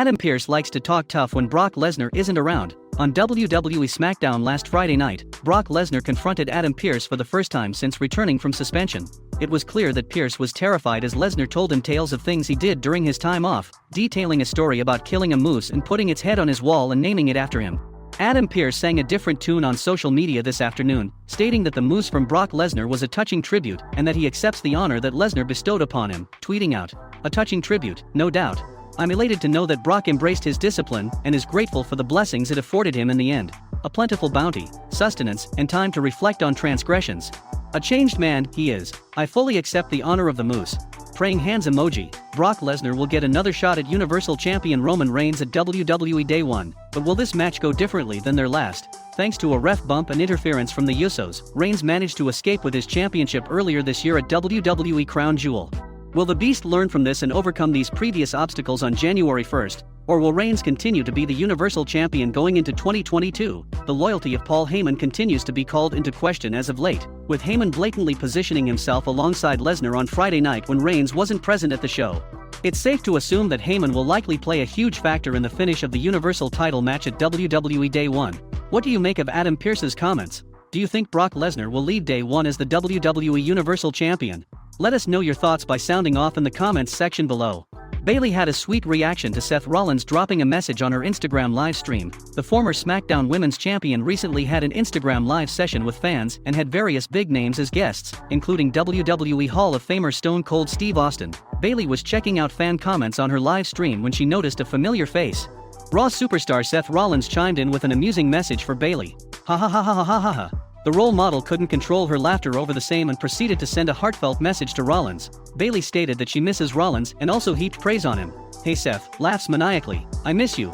Adam Pearce likes to talk tough when Brock Lesnar isn't around. On WWE SmackDown last Friday night, Brock Lesnar confronted Adam Pearce for the first time since returning from suspension. It was clear that Pearce was terrified as Lesnar told him tales of things he did during his time off, detailing a story about killing a moose and putting its head on his wall and naming it after him. Adam Pearce sang a different tune on social media this afternoon, stating that the moose from Brock Lesnar was a touching tribute and that he accepts the honor that Lesnar bestowed upon him, tweeting out, "A touching tribute, no doubt. I'm elated to know that Brock embraced his discipline and is grateful for the blessings it afforded him in the end. A plentiful bounty, sustenance, and time to reflect on transgressions. A changed man, he is. I fully accept the honor of the moose." Praying hands emoji. Brock Lesnar will get another shot at Universal Champion Roman Reigns at WWE Day 1, but will this match go differently than their last? Thanks to a ref bump and interference from the Usos, Reigns managed to escape with his championship earlier this year at WWE Crown Jewel. Will the Beast learn from this and overcome these previous obstacles on January 1st, or will Reigns continue to be the Universal Champion going into 2022? The loyalty of Paul Heyman continues to be called into question as of late, with Heyman blatantly positioning himself alongside Lesnar on Friday night when Reigns wasn't present at the show. It's safe to assume that Heyman will likely play a huge factor in the finish of the Universal title match at WWE Day 1. What do you make of Adam Pearce's comments? Do you think Brock Lesnar will leave Day 1 as the WWE Universal Champion? Let us know your thoughts by sounding off in the comments section below. Bayley had a sweet reaction to Seth Rollins dropping a message on her Instagram live stream. The former SmackDown Women's Champion recently had an Instagram live session with fans and had various big names as guests, including WWE Hall of Famer Stone Cold Steve Austin. Bayley was checking out fan comments on her live stream when she noticed a familiar face. Raw superstar Seth Rollins chimed in with an amusing message for Bayley. "Ha ha ha ha ha ha ha ha." The role model couldn't control her laughter over the same and proceeded to send a heartfelt message to Rollins. Bayley stated that she misses Rollins and also heaped praise on him. "Hey Seth," laughs maniacally. I miss you,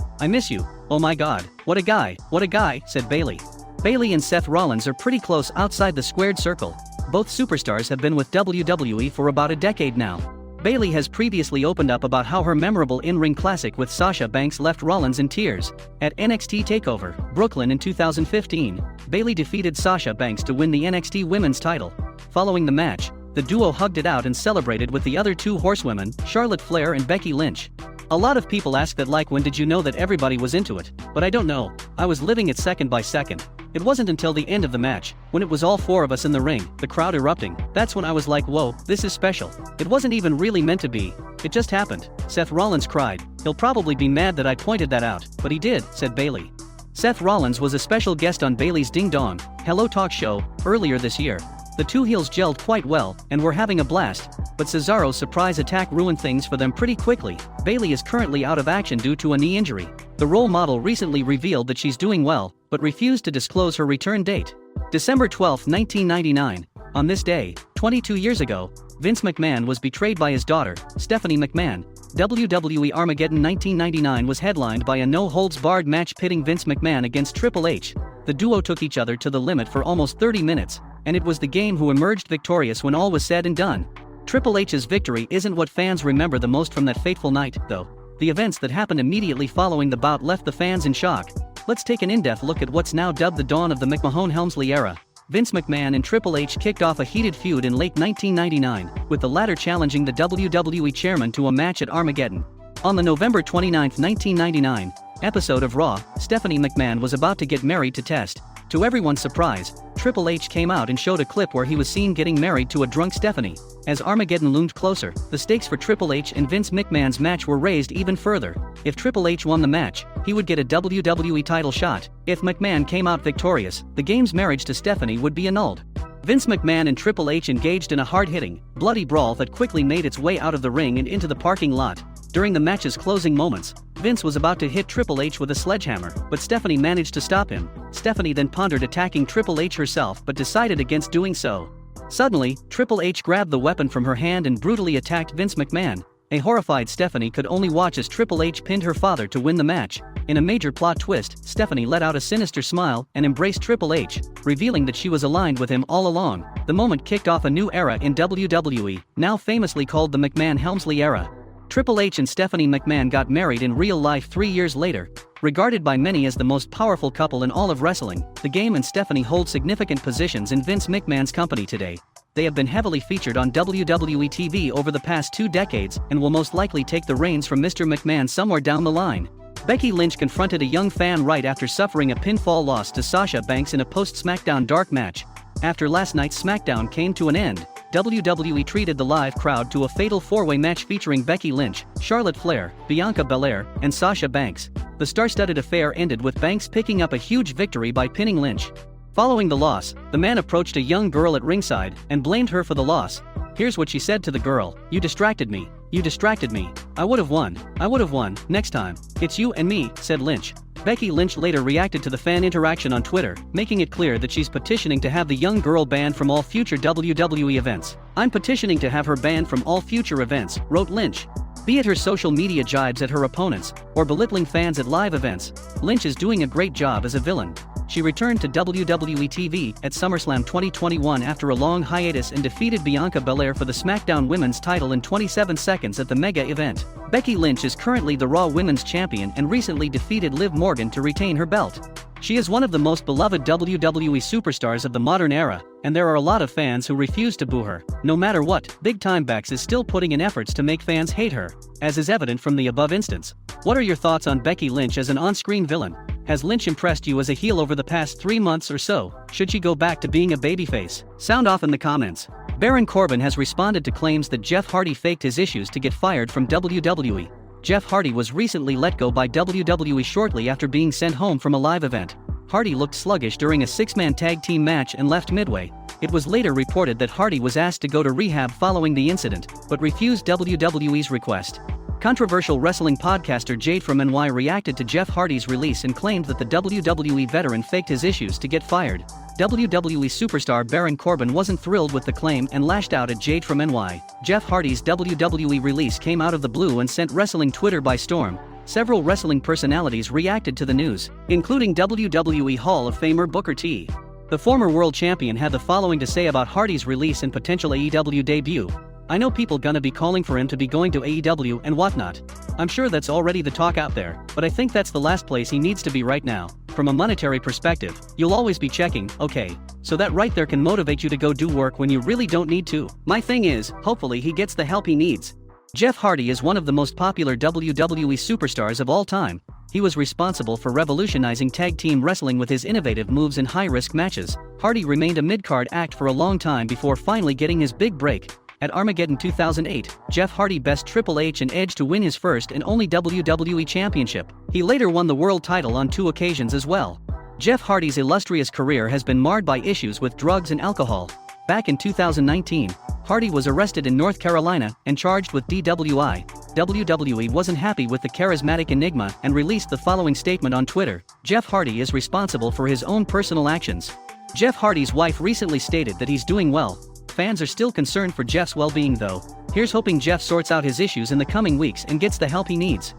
oh my god, what a guy, said Bayley. Bayley and Seth Rollins are pretty close outside the squared circle. Both superstars have been with WWE for about a decade now. Bayley has previously opened up about how her memorable in-ring classic with Sasha Banks left Rollins in tears. At NXT TakeOver, Brooklyn in 2015, Bayley defeated Sasha Banks to win the NXT Women's title. Following the match, the duo hugged it out and celebrated with the other two horsewomen, Charlotte Flair and Becky Lynch. A lot of people ask that, like, when did you know that everybody was into it? But I don't know, I was living it second by second. It wasn't until the end of the match, when it was all four of us in the ring, the crowd erupting, that's when I was like, whoa, this is special. It wasn't even really meant to be, it just happened. Seth Rollins cried. He'll probably be mad that I pointed that out, but he did, said Bayley. Seth Rollins was a special guest on Bayley's Ding Dong Hello Talk show earlier this year. The two heels gelled quite well and were having a blast, but Cesaro's surprise attack ruined things for them pretty quickly. Bayley is currently out of action due to a knee injury. The role model recently revealed that she's doing well, but refused to disclose her return date. December 12, 1999. On this day, 22 years ago, Vince McMahon was betrayed by his daughter, Stephanie McMahon. WWE Armageddon 1999 was headlined by a no-holds-barred match pitting Vince McMahon against Triple H. The duo took each other to the limit for almost 30 minutes, and it was the game who emerged victorious when all was said and done. Triple H's victory isn't what fans remember the most from that fateful night, though. The events that happened immediately following the bout left the fans in shock. Let's take an in-depth look at what's now dubbed the dawn of the McMahon-Helmsley era. Vince McMahon and Triple H kicked off a heated feud in late 1999, with the latter challenging the WWE chairman to a match at Armageddon. On the November 29, 1999, episode of Raw, Stephanie McMahon was about to get married to Test. To everyone's surprise, Triple H came out and showed a clip where he was seen getting married to a drunk Stephanie. As Armageddon loomed closer, the stakes for Triple H and Vince McMahon's match were raised even further. If Triple H won the match, he would get a WWE title shot. If McMahon came out victorious, the game's marriage to Stephanie would be annulled. Vince McMahon and Triple H engaged in a hard-hitting, bloody brawl that quickly made its way out of the ring and into the parking lot. During the match's closing moments, Vince was about to hit Triple H with a sledgehammer, but Stephanie managed to stop him. Stephanie then pondered attacking Triple H herself but decided against doing so. Suddenly, Triple H grabbed the weapon from her hand and brutally attacked Vince McMahon. A horrified Stephanie could only watch as Triple H pinned her father to win the match. In a major plot twist, Stephanie let out a sinister smile and embraced Triple H, revealing that she was aligned with him all along. The moment kicked off a new era in WWE, now famously called the McMahon-Helmsley era. Triple H and Stephanie McMahon got married in real life 3 years later. Regarded by many as the most powerful couple in all of wrestling, the game and Stephanie hold significant positions in Vince McMahon's company today. they have been heavily featured on WWE TV over the past 2 decades and will most likely take the reins from Mr. McMahon somewhere down the line. Becky Lynch confronted a young fan right after suffering a pinfall loss to Sasha Banks in a post-SmackDown dark match. After last night's SmackDown came to an end, WWE treated the live crowd to a fatal 4-way match featuring Becky Lynch, Charlotte Flair, Bianca Belair, and Sasha Banks. The star-studded affair ended with Banks picking up a huge victory by pinning Lynch. Following the loss, the man approached a young girl at ringside and blamed her for the loss. Here's what she said to the girl: "You distracted me. You distracted me. I would have won. I would have won. Next time. It's you and me," said Lynch. Becky Lynch later reacted to the fan interaction on Twitter, making it clear that she's petitioning to have the young girl banned from all future WWE events. "I'm petitioning to have her banned from all future events," wrote Lynch. Be it her social media jibes at her opponents, or belittling fans at live events, Lynch is doing a great job as a villain. She returned to WWE TV at SummerSlam 2021 after a long hiatus and defeated Bianca Belair for the SmackDown Women's title in 27 seconds at the mega event. Becky Lynch is currently the Raw Women's Champion and recently defeated Liv Morgan to retain her belt. She is one of the most beloved WWE superstars of the modern era, and there are a lot of fans who refuse to boo her. No matter what, Big Time Bex is still putting in efforts to make fans hate her, as is evident from the above instance. What are your thoughts on Becky Lynch as an on-screen villain? Has Lynch impressed you as a heel over the past 3 months or so? Should she go back to being a babyface? Sound off in the comments. Baron Corbin has responded to claims that Jeff Hardy faked his issues to get fired from WWE. Jeff Hardy was recently let go by WWE shortly after being sent home from a live event. Hardy looked sluggish during a 6-man tag team match and left midway. It was later reported that Hardy was asked to go to rehab following the incident, but refused WWE's request. Controversial wrestling podcaster Jade from NY reacted to Jeff Hardy's release and claimed that the WWE veteran faked his issues to get fired. WWE superstar Baron Corbin wasn't thrilled with the claim and lashed out at Jade from NY. Jeff Hardy's WWE release came out of the blue and sent wrestling Twitter by storm. Several wrestling personalities reacted to the news, including WWE Hall of Famer Booker T. The former world champion had the following to say about Hardy's release and potential AEW debut. "I know people gonna be calling for him to be going to AEW and whatnot. I'm sure that's already the talk out there, but I think that's the last place he needs to be right now. From a monetary perspective, you'll always be checking, okay, so that right there can motivate you to go do work when you really don't need to. My thing is, hopefully he gets the help he needs." Jeff Hardy is one of the most popular WWE superstars of all time. He was responsible for revolutionizing tag team wrestling with his innovative moves in high-risk matches. Hardy remained a mid-card act for a long time before finally getting his big break. At Armageddon 2008, Jeff Hardy best Triple H and Edge to win his first and only WWE Championship. He later won the world title on 2 occasions as well. Jeff Hardy's illustrious career has been marred by issues with drugs and alcohol. Back in 2019, Hardy was arrested in North Carolina and charged with DWI. WWE wasn't happy with the charismatic enigma and released the following statement on Twitter: "Jeff Hardy is responsible for his own personal actions." Jeff Hardy's wife recently stated that he's doing well. Fans are still concerned for Jeff's well-being though. Here's hoping Jeff sorts out his issues in the coming weeks and gets the help he needs.